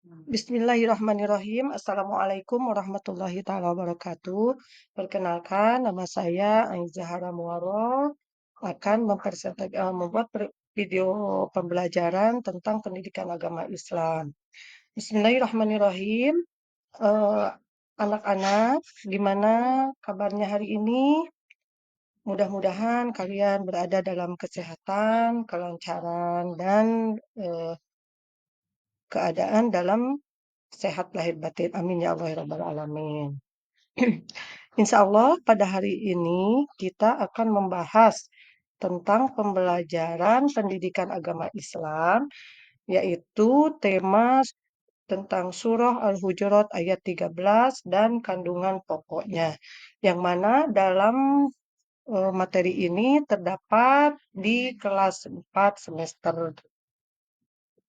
Bismillahirrahmanirrahim. Assalamualaikum warahmatullahi taala wabarakatuh. Perkenalkan, nama saya Aiza Zahra Muaro akan membuat video pembelajaran tentang pendidikan agama Islam. Bismillahirrahmanirrahim. Eh, Anak-anak, gimana kabarnya hari ini? Mudah-mudahan kalian berada dalam kesehatan, kelancaran, dan eh, keadaan dalam sehat lahir batin. Amin ya Allah ya Rabbal Alamin. Insya Allah pada hari ini kita akan membahas tentang pembelajaran pendidikan agama Islam, yaitu tema tentang surah Al-Hujurat ayat 13 dan kandungan pokoknya. Yang mana dalam materi ini terdapat di kelas 4 semester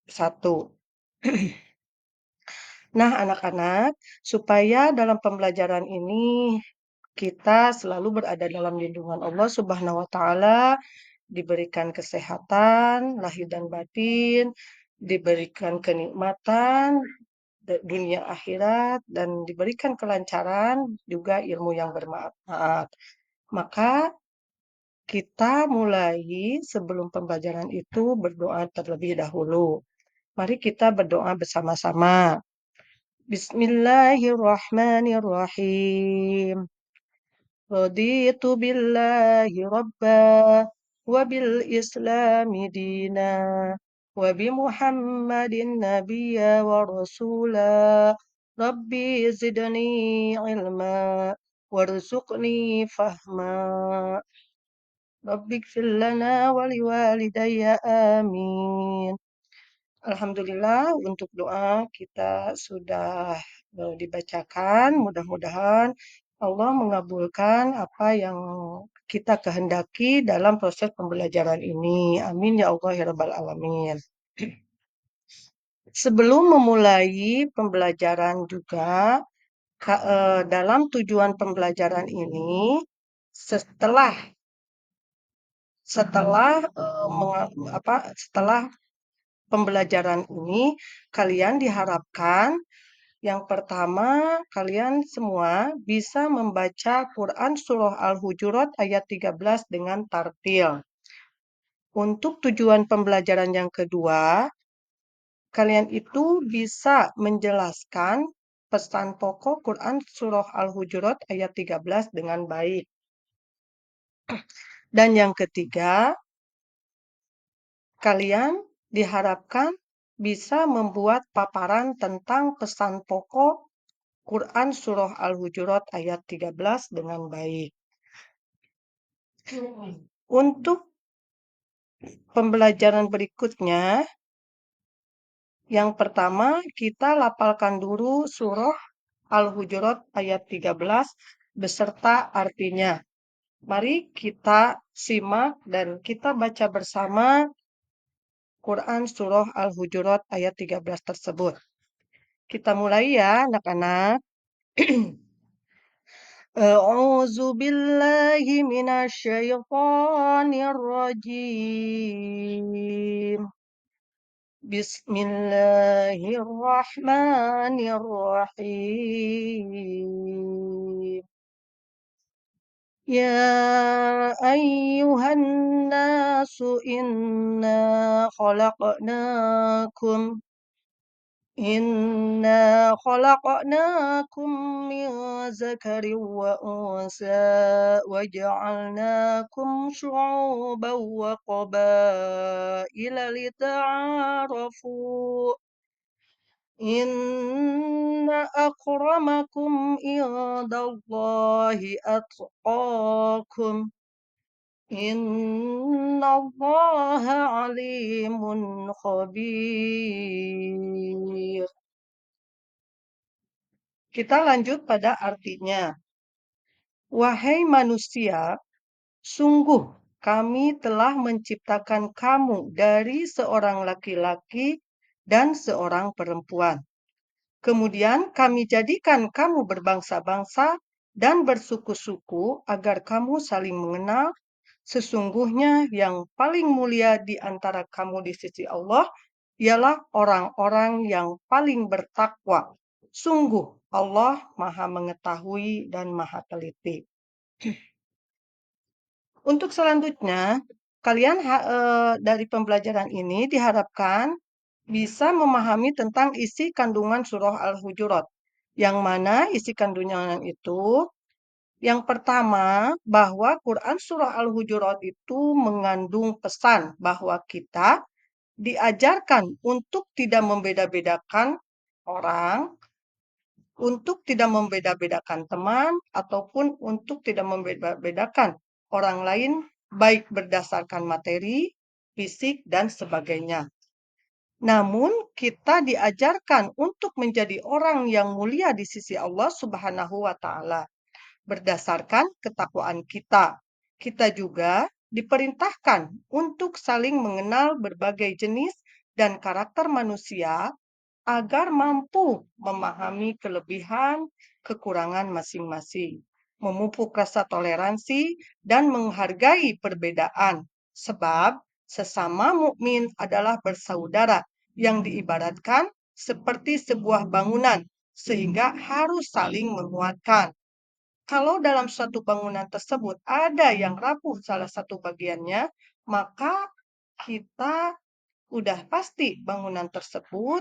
1. Nah, anak-anak, supaya dalam pembelajaran ini kita selalu berada dalam lindungan Allah Subhanahu wa taala, diberikan kesehatan lahir dan batin, diberikan kenikmatan dunia akhirat dan diberikan kelancaran juga ilmu yang bermanfaat. Maka kita mulai sebelum pembelajaran itu berdoa terlebih dahulu. Mari kita berdoa bersama-sama. Bismillahirrahmanirrahim. Raditu billahi rabba wa bil islami dina wa bi Muhammadin nabiyya wa rasula. Rabbi zidni ilma warzuqni fahma. Rabbi gfir lana wa liwalidayya amin. Alhamdulillah untuk doa kita sudah dibacakan. Mudah-mudahan Allah mengabulkan apa yang kita kehendaki dalam proses pembelajaran ini. Amin ya Allah ya Rabbal Alamin. Sebelum memulai pembelajaran juga, dalam tujuan pembelajaran ini, setelah setelah setelah pembelajaran ini, kalian diharapkan yang pertama, kalian semua bisa membaca Quran Surah Al-Hujurat ayat 13 dengan tartil. Untuk tujuan pembelajaran yang kedua, kalian itu bisa menjelaskan pesan pokok Quran Surah Al-Hujurat ayat 13 dengan baik. Dan yang ketiga, kalian diharapkan bisa membuat paparan tentang pesan pokok Quran Surah Al-Hujurat ayat 13 dengan baik. Untuk pembelajaran berikutnya, yang pertama kita lafalkan dulu surah Al-Hujurat ayat 13 beserta artinya. Mari kita simak dan kita baca bersama Quran Surah Al-Hujurat ayat 13 tersebut. Kita mulai ya anak-anak. A'udzu billahi minasyaitonir rajim. Bismillahirrahmanirrahim. Ya ayyuhan nasu inna khalaqnakum min zakarin wa unsa wa ja'alnakum syu'uban wa qabaila lita'arafu. Inna akramakum indallahi atqakum. Innallaha alimun khabir. Kita lanjut pada artinya. Wahai manusia, sungguh kami telah menciptakan kamu dari seorang laki-laki dan seorang perempuan. Kemudian kami jadikan kamu berbangsa-bangsa dan bersuku-suku agar kamu saling mengenal. Sesungguhnya yang paling mulia di antara kamu di sisi Allah ialah orang-orang yang paling bertakwa. Sungguh Allah Maha Mengetahui dan Maha Teliti. Untuk selanjutnya, kalian dari pembelajaran ini diharapkan bisa memahami tentang isi kandungan surah Al-Hujurat. Yang mana isi kandungan itu, yang pertama, bahwa Quran surah Al-Hujurat itu mengandung pesan bahwa kita diajarkan untuk tidak membeda-bedakan orang, untuk tidak membeda-bedakan teman, ataupun untuk tidak membeda-bedakan orang lain, baik berdasarkan materi, fisik, dan sebagainya. Namun, kita diajarkan untuk menjadi orang yang mulia di sisi Allah Subhanahu wa Ta'ala berdasarkan ketakwaan kita. Kita juga diperintahkan untuk saling mengenal berbagai jenis dan karakter manusia agar mampu memahami kelebihan, kekurangan masing-masing, memupuk rasa toleransi, dan menghargai perbedaan. Sebab sesama mukmin adalah bersaudara yang diibaratkan seperti sebuah bangunan, sehingga harus saling menguatkan. Kalau dalam suatu bangunan tersebut ada yang rapuh salah satu bagiannya, maka kita udah pasti bangunan tersebut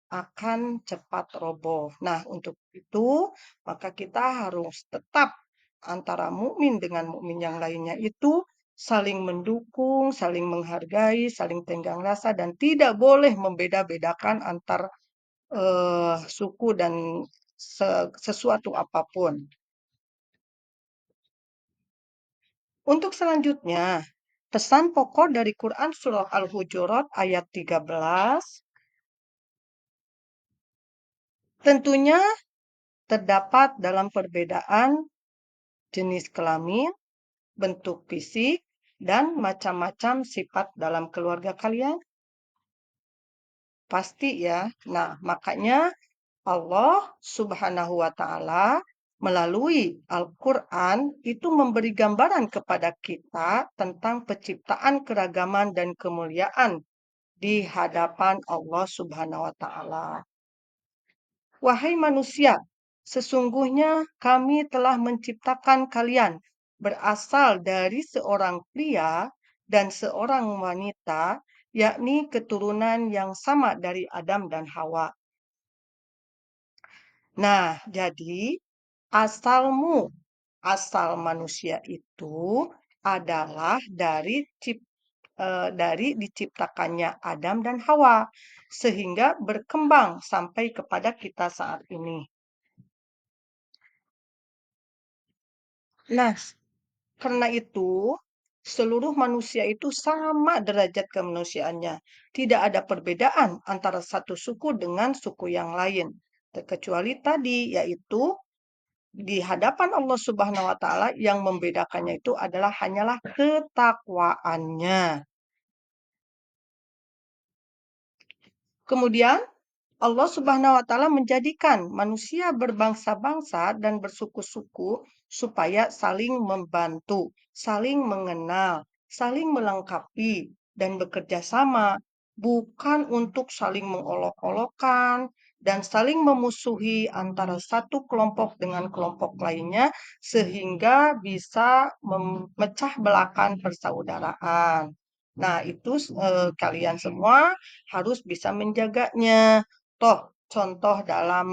akan cepat roboh. Nah, untuk itu, maka kita harus tetap antara mukmin dengan mukmin yang lainnya itu saling mendukung, saling menghargai, saling tenggang rasa, dan tidak boleh membeda-bedakan antar suku dan sesuatu apapun. Untuk selanjutnya, pesan pokok dari Quran Surah Al-Hujurat ayat 13, tentunya terdapat dalam perbedaan jenis kelamin, bentuk fisik, dan macam-macam sifat dalam keluarga kalian. Pasti ya. Nah, makanya Allah Subhanahu wa Ta'ala melalui Al-Quran itu memberi gambaran kepada kita tentang penciptaan keragaman dan kemuliaan di hadapan Allah Subhanahu wa Ta'ala. Wahai manusia, sesungguhnya kami telah menciptakan kalian berasal dari seorang pria dan seorang wanita, yakni keturunan yang sama dari Adam dan Hawa. Nah, jadi asal manusia itu adalah dari diciptakannya Adam dan Hawa, sehingga berkembang sampai kepada kita saat ini. Nah, karena itu, seluruh manusia itu sama derajat kemanusiaannya. Tidak ada perbedaan antara satu suku dengan suku yang lain. Terkecuali tadi, yaitu di hadapan Allah Subhanahu wa Ta'ala yang membedakannya itu adalah hanyalah ketakwaannya. Kemudian Allah Subhanahu wa Ta'ala menjadikan manusia berbangsa-bangsa dan bersuku-suku supaya saling membantu, saling mengenal, saling melengkapi, dan bekerja sama, bukan untuk saling mengolok-olokkan dan saling memusuhi antara satu kelompok dengan kelompok lainnya, sehingga bisa memecah belahkan persaudaraan. Nah, itu kalian semua harus bisa menjaganya. Toh, contoh dalam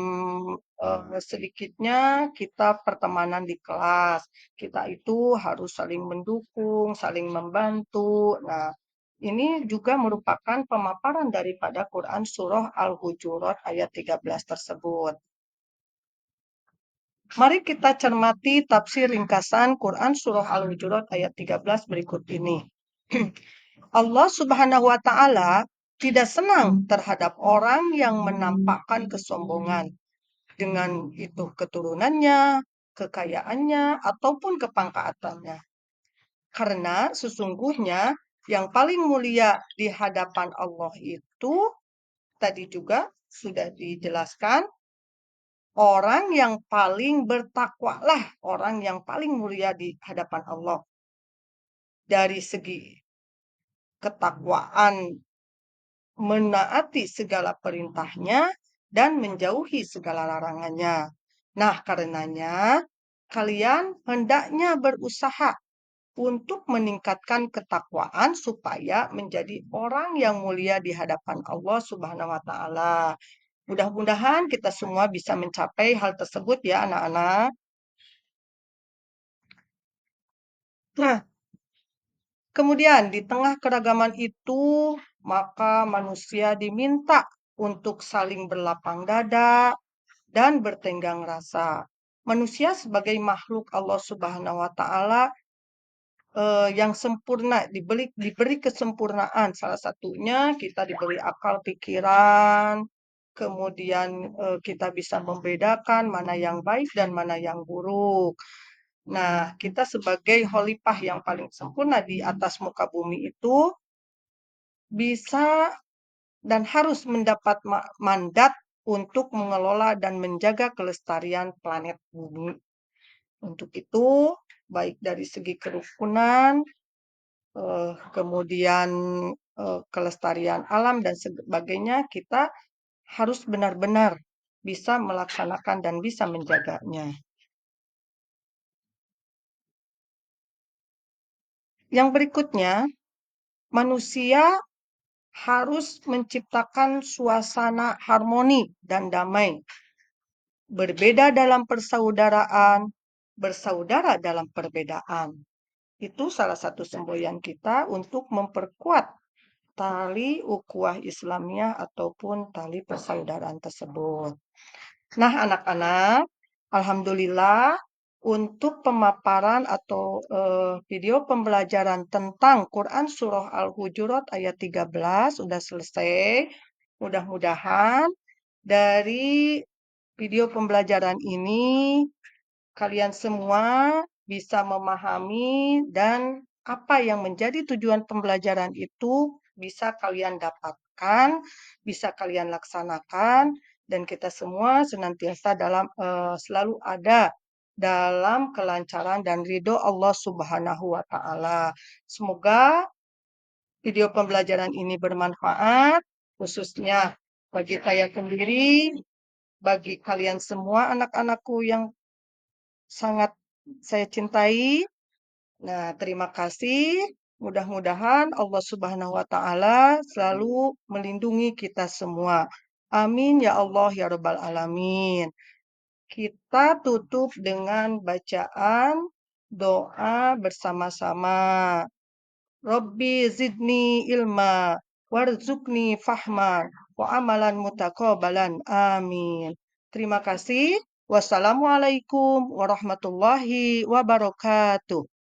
sedikitnya kita pertemanan di kelas, kita itu harus saling mendukung, saling membantu. Nah, ini juga merupakan pemaparan daripada Quran Surah Al-Hujurat ayat 13 tersebut. Mari kita cermati tafsir ringkasan Quran Surah Al-Hujurat ayat 13 berikut ini. Allah Subhanahu wa Ta'ala tidak senang terhadap orang yang menampakkan kesombongan dengan itu keturunannya, kekayaannya, ataupun kepangkatannya. Karena sesungguhnya yang paling mulia di hadapan Allah itu tadi juga sudah dijelaskan, orang yang paling bertakwalah orang yang paling mulia di hadapan Allah. Dari segi ketakwaan menaati segala perintahnya, dan menjauhi segala larangannya. Nah, karenanya kalian hendaknya berusaha untuk meningkatkan ketakwaan supaya menjadi orang yang mulia di hadapan Allah Subhanahu wa taala. Mudah-mudahan kita semua bisa mencapai hal tersebut ya anak-anak. Nah, kemudian di tengah keragaman itu, maka manusia diminta untuk saling berlapang dada dan bertenggang rasa. Manusia sebagai makhluk Allah Subhanahu wa taala yang sempurna, diberi kesempurnaan. Salah satunya kita diberi akal pikiran, kemudian kita bisa membedakan mana yang baik dan mana yang buruk. Nah, kita sebagai khalifah yang paling sempurna di atas muka bumi itu bisa dan harus mendapat mandat untuk mengelola dan menjaga kelestarian planet bumi. Untuk itu, baik dari segi kerukunan, kemudian kelestarian alam dan sebagainya, kita harus benar-benar bisa melaksanakan dan bisa menjaganya. Yang berikutnya, manusia harus menciptakan suasana harmoni dan damai. Berbeda dalam persaudaraan, bersaudara dalam perbedaan. Itu salah satu semboyan kita untuk memperkuat tali ukhuwah Islamiyah ataupun tali persaudaraan tersebut. Nah, anak-anak, alhamdulillah untuk pemaparan atau video pembelajaran tentang Quran Surah Al-Hujurat ayat 13 sudah selesai. Mudah-mudahan dari video pembelajaran ini kalian semua bisa memahami dan apa yang menjadi tujuan pembelajaran itu bisa kalian dapatkan, bisa kalian laksanakan, dan kita semua senantiasa selalu ada dalam kelancaran dan ridho Allah Subhanahu wa taala. Semoga video pembelajaran ini bermanfaat khususnya bagi saya sendiri, bagi kalian semua anak-anakku yang sangat saya cintai. Nah, terima kasih. Mudah-mudahan Allah Subhanahu wa taala selalu melindungi kita semua. Amin ya Allah ya Rabbal alamin. Kita tutup dengan bacaan doa bersama-sama. Robbi zidni ilma warzuqni fahma wa amalan mutaqabbalan. Amin. Terima kasih. Wassalamualaikum warahmatullahi wabarakatuh.